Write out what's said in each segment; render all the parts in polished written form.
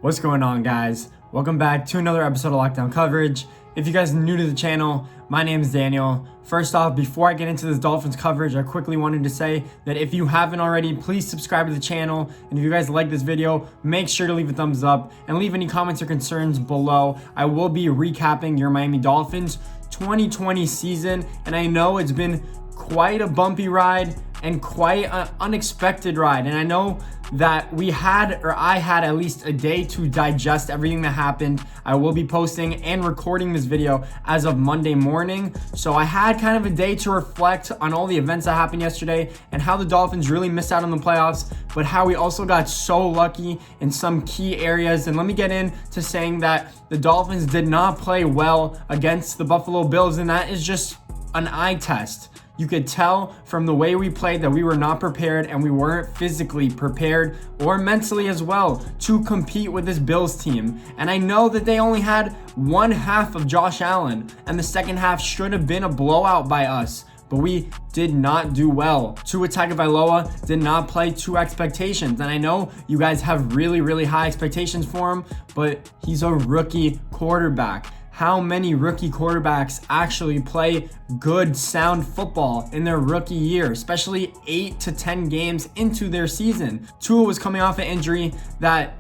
What's going on, guys? Welcome back to another episode of Lockdown Coverage. If you guys are new to the channel, my name is Daniel. First off, before I get into this Dolphins coverage, I quickly wanted to say that if you haven't already, please subscribe to the channel. And if you guys like this video, make sure to leave a thumbs up and leave any comments or concerns below. I will be recapping your Miami Dolphins 2020 season, and I know it's been quite a bumpy ride and quite an unexpected ride. And I know that I had at least a day to digest everything that happened. I will be posting and recording this video as of Monday morning. So I had kind of a day to reflect on all the events that happened yesterday and how the Dolphins really missed out on the playoffs, but how we also got so lucky in some key areas. And let me get into saying that the Dolphins did not play well against the Buffalo Bills, and that is just an eye test. You could tell from the way we played that we were not prepared, and we weren't physically prepared or mentally as well to compete with this Bills team. And I know that they only had one half of Josh Allen, and the second half should have been a blowout by us, but we did not do well. Tua Tagovailoa did not play to expectations, and I know you guys have really high expectations for him, but he's a rookie quarterback. How many rookie quarterbacks actually play good, sound football in their rookie year, especially 8 to 10 games into their season? Tua was coming off an injury that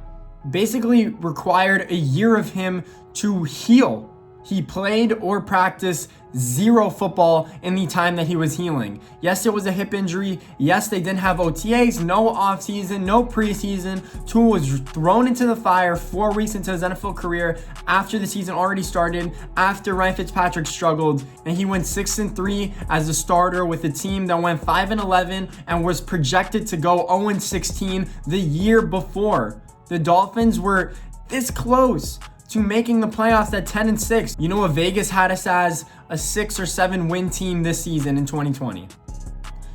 basically required a year of him to heal. He played or practiced zero football in the time that he was healing. Yes, it was a hip injury. Yes, they didn't have OTAs, no offseason, no preseason. Tua was thrown into the fire 4 weeks into his NFL career after the season already started, after Ryan Fitzpatrick struggled, and he went 6-3 as a starter with a team that went 5-11 and was projected to go 0-16 the year before. The Dolphins were this close to making the playoffs at 10-6. You know what Vegas had us as? A 6 or 7 win team this season in 2020.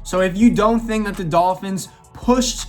So if you don't think that the Dolphins pushed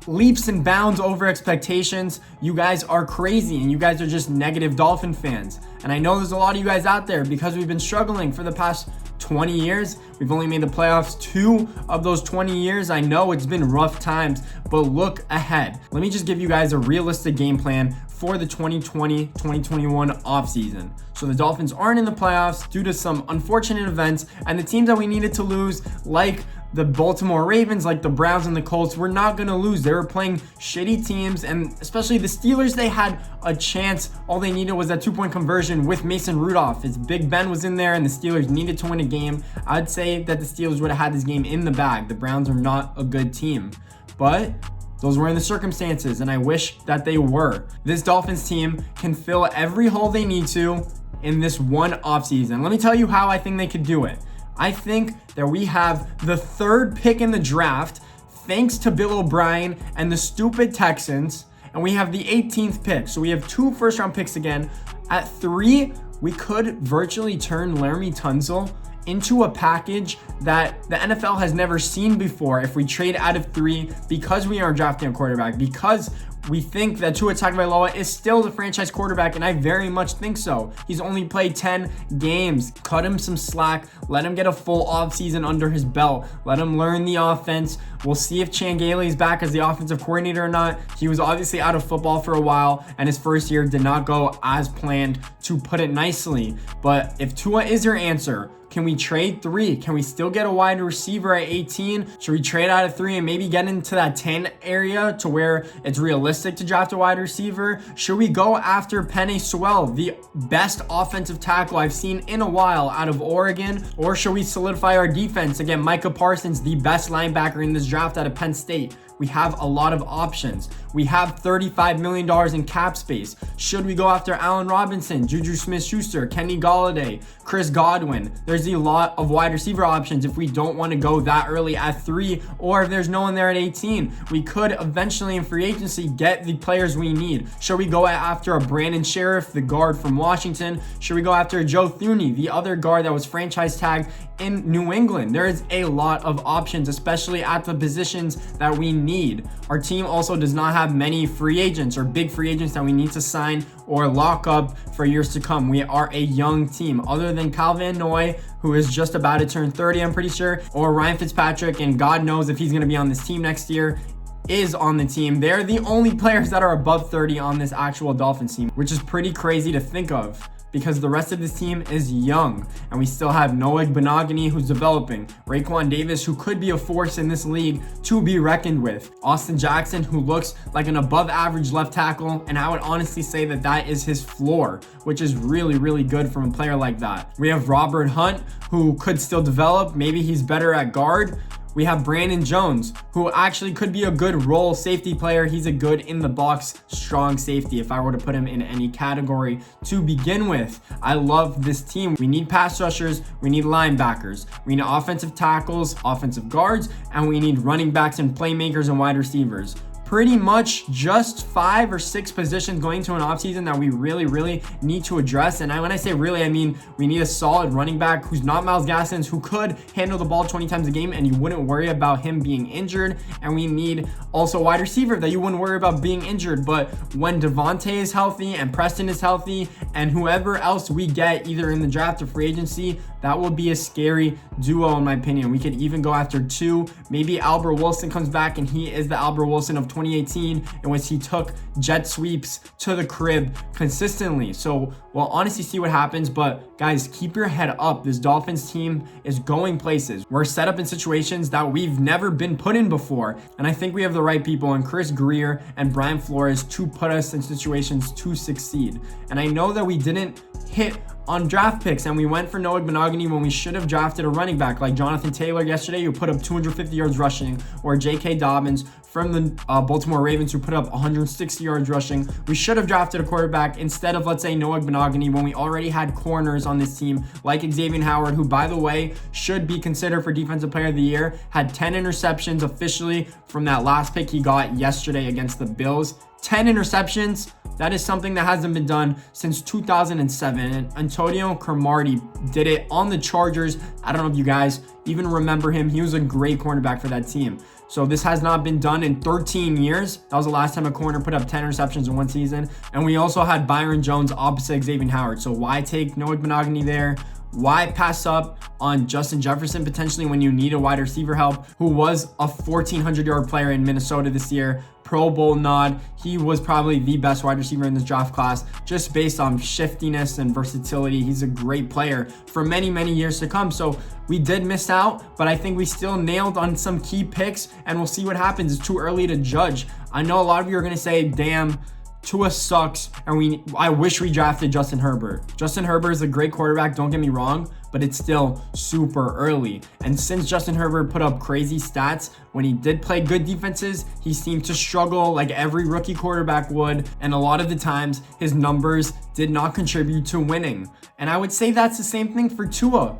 leaps and bounds over expectations, you guys are crazy, and you guys are just negative Dolphin fans. And I know there's a lot of you guys out there, because we've been struggling for the past 20 years. We've only made the playoffs 2 of those 20 years. I know it's been rough times, but look ahead. Let me just give you guys a realistic game plan for the 2020-2021 offseason. So the Dolphins aren't in the playoffs due to some unfortunate events, and the teams that we needed to lose, like the Baltimore Ravens, like the Browns and the Colts, were not going to lose. They were playing shitty teams, and especially the Steelers, they had a chance. All they needed was that 2-point conversion with Mason Rudolph. As Big Ben was in there and the Steelers needed to win a game, I'd say that the Steelers would have had this game in the bag. The Browns are not a good team, but those were in the circumstances, and I wish that they were. This Dolphins team can fill every hole they need to in this one offseason. Let me tell you how I think they could do it. I think that we have the 3rd pick in the draft, thanks to Bill O'Brien and the stupid Texans, and we have the 18th pick. So we have 2 first-round picks again. At 3, we could virtually turn Laramie Tunsil into a package that the NFL has never seen before if we trade out of 3, because we aren't drafting a quarterback, because we think that Tua Tagovailoa is still the franchise quarterback, and I very much think so. He's only played 10 games. Cut him some slack. Let him get a full offseason under his belt. Let him learn the offense. We'll see if Chan Gailey is back as the offensive coordinator or not. He was obviously out of football for a while, and his first year did not go as planned, to put it nicely. But if Tua is your answer, can we trade 3? Can we still get a wide receiver at 18? Should we trade out of 3 and maybe get into that 10 area to where it's realistic to draft a wide receiver? Should we go after Penei Sewell, the best offensive tackle I've seen in a while out of Oregon? Or should we solidify our defense and get Micah Parsons, the best linebacker in this draft out of Penn State? We have a lot of options. We have $35 million in cap space. Should we go after Allen Robinson, Juju Smith-Schuster, Kenny Golladay, Chris Godwin? There's a lot of wide receiver options if we don't want to go that early at 3, or if there's no one there at 18. We could eventually in free agency get the players we need. Should we go after a Brandon Sheriff, the guard from Washington? Should we go after a Joe Thuney, the other guard that was franchise tagged in New England? There is a lot of options, especially at the positions that we need. Our team also does not have many free agents or big free agents that we need to sign or lock up for years to come. We are a young team. Other than Kyle Van Noy, who is just about to turn 30, I'm pretty sure, or Ryan Fitzpatrick, and God knows if he's going to be on this team next year. is on the team. They're the only players that are above 30 on this actual Dolphins team, which is pretty crazy to think of, because the rest of this team is young. And we still have Noah Benogany, who's developing, Raekwon Davis, who could be a force in this league to be reckoned with, Austin Jackson, who looks like an above average left tackle, and I would honestly say that that is his floor, which is really, really good from a player like that. We have Robert Hunt, who could still develop. Maybe he's better at guard. We have Brandon Jones, who actually could be a good role safety player. He's a good in the box, strong safety if I were to put him in any category to begin with. I love this team. We need pass rushers, we need linebackers, we need offensive tackles, offensive guards, and we need running backs and playmakers and wide receivers. Pretty much just 5 or 6 positions going to an offseason that we really need to address. And when I say really, I mean we need a solid running back who's not Myles Gaskin, who could handle the ball 20 times a game and you wouldn't worry about him being injured. And we need also a wide receiver that you wouldn't worry about being injured. But when Devontae is healthy and Preston is healthy and whoever else we get either in the draft or free agency, that will be a scary duo in my opinion. We could even go after 2. Maybe Albert Wilson comes back and he is the Albert Wilson of 2018, in which he took jet sweeps to the crib consistently. So we'll honestly see what happens. But guys, keep your head up. This Dolphins team is going places. We're set up in situations that we've never been put in before. And I think we have the right people in Chris Greer and Brian Flores to put us in situations to succeed. And I know that we didn't hit on draft picks and we went for Noah Benogany when we should have drafted a running back like Jonathan Taylor yesterday, who put up 250 yards rushing, or J.K. Dobbins from the Baltimore Ravens, who put up 160 yards rushing. We should have drafted a quarterback instead of, let's say, Noah Benogany, when we already had corners on this team like Xavier Howard, who, by the way, should be considered for Defensive Player of the Year, had 10 interceptions officially from that last pick he got yesterday against the Bills. 10 interceptions. That is something that hasn't been done since 2007. And Antonio Cromartie did it on the Chargers. I don't know if you guys even remember him. He was a great cornerback for that team. So this has not been done in 13 years. That was the last time a corner put up 10 interceptions in one season. And we also had Byron Jones opposite Xavier Howard. So why take Noah Benogany there? Why pass up on Justin Jefferson potentially when you need a wide receiver help, who was a 1,400-yard player in Minnesota this year? Pro Bowl nod. He was probably the best wide receiver in this draft class, just based on shiftiness and versatility. He's a great player for many years to come. So we did miss out, but I think we still nailed on some key picks, and we'll see what happens. It's too early to judge. I know a lot of you are going to say, damn, Tua sucks, and I wish we drafted Justin Herbert. Justin Herbert is a great quarterback, don't get me wrong, but it's still super early. And since Justin Herbert put up crazy stats when he did play good defenses, he seemed to struggle like every rookie quarterback would, and a lot of the times his numbers did not contribute to winning. And I would say that's the same thing for Tua.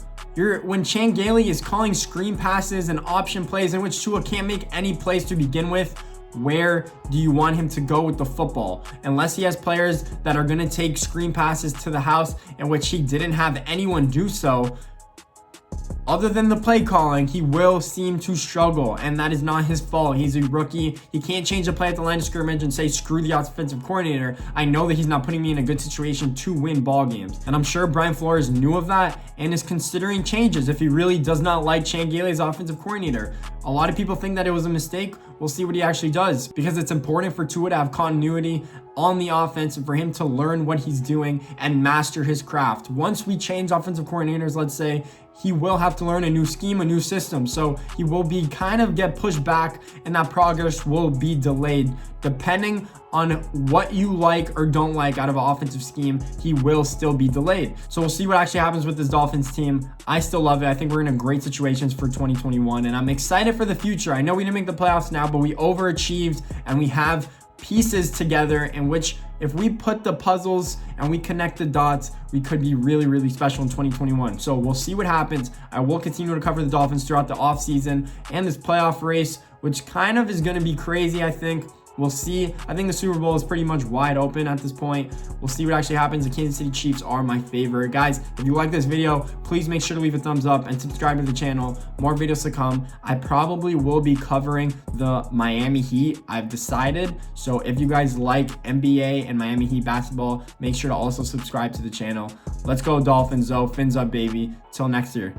When Chan Gailey is calling screen passes and option plays in which Tua can't make any plays to begin with, where do you want him to go with the football? Unless he has players that are going to take screen passes to the house, in which he didn't have anyone do so, other than the play calling, he will seem to struggle, and that is not his fault. He's a rookie. He can't change the play at the line of scrimmage and say, screw the offensive coordinator. I know that he's not putting me in a good situation to win ball games. And I'm sure Brian Flores knew of that and is considering changes if he really does not like Chan Gailey's offensive coordinator. A lot of people think that it was a mistake. We'll see what he actually does, because it's important for Tua to have continuity on the offense and for him to learn what he's doing and master his craft. Once we change offensive coordinators, let's say, he will have to learn a new scheme, a new system. So he will be get pushed back, and that progress will be delayed. Depending on what you like or don't like out of an offensive scheme, he will still be delayed. So we'll see what actually happens with this Dolphins team. I still love it. I think we're in a great situations for 2021, and I'm excited for the future. I know we didn't make the playoffs now, but we overachieved, and we have pieces together in which, if we put the puzzles and we connect the dots, we could be really special in 2021. So we'll see what happens. I will continue to cover the Dolphins throughout the offseason and this playoff race, which kind of is going to be crazy, I think. We'll see. I think the Super Bowl is pretty much wide open at this point. We'll see what actually happens. The Kansas City Chiefs are my favorite. Guys, if you like this video, please make sure to leave a thumbs up and subscribe to the channel. More videos to come. I probably will be covering the Miami Heat, I've decided. So if you guys like NBA and Miami Heat basketball, make sure to also subscribe to the channel. Let's go Dolphins though. Fins up, baby. Till next year.